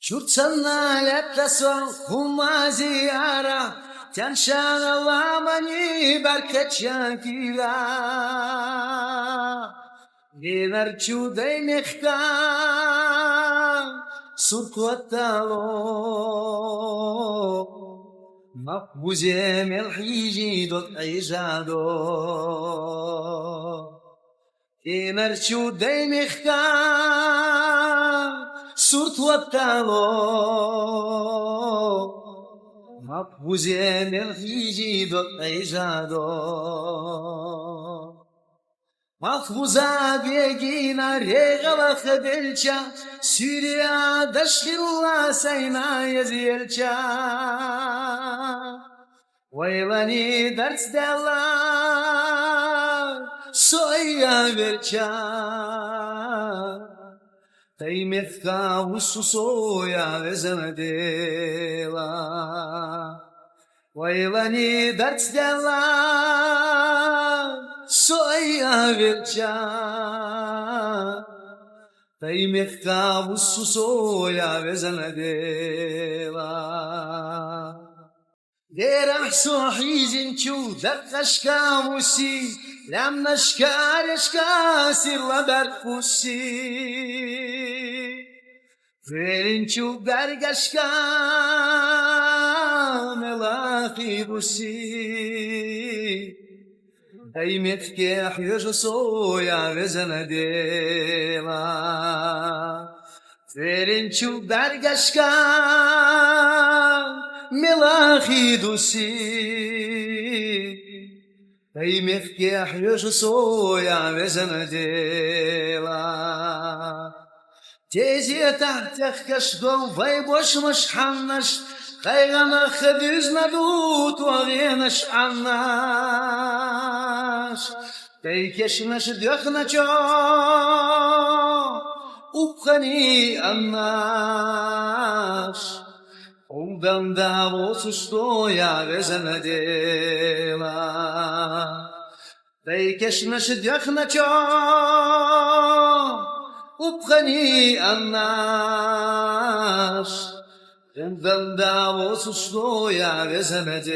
Чурцана леплясон хумазиара, тяншана ламани баркачакира. Винар чудей мехка, суркотало. مقبوزة ملحيجي دوت عيجادو إمرشو داي مختار صورت وابتالو مقبوزة ملحيجي دوت عيجادو مقبوزة بيجينا ريغلا خدلشا سوريا دشخلا سينا يزيلشا ويلاني درس دلا سويا برشا تيمثكا وسوسويا وزمدلا ويلاني درس دلا سويا برشا تيمثكا وسوسويا وزمدلا دير صحي زنشو دقش كاموسي لما اشكار سير لبرقوسي فرنشو برقش كاملاقي بوسي ايمت كيح يجسو يا وزنديلا فرنشو برقش ملاخي دوسي اي مفكح يجسو يا وزنديلا تيزي تحتك كشدو فايبوش مش حنش خيغنا خديز ندوت وغينش عناش تيكش نشدخنا جو وبخني الناش Ondan da olsuştu ya vezenedela Deykeş neşidyak neço Upkhani annaş Ondan da olsuştu ya vezenedela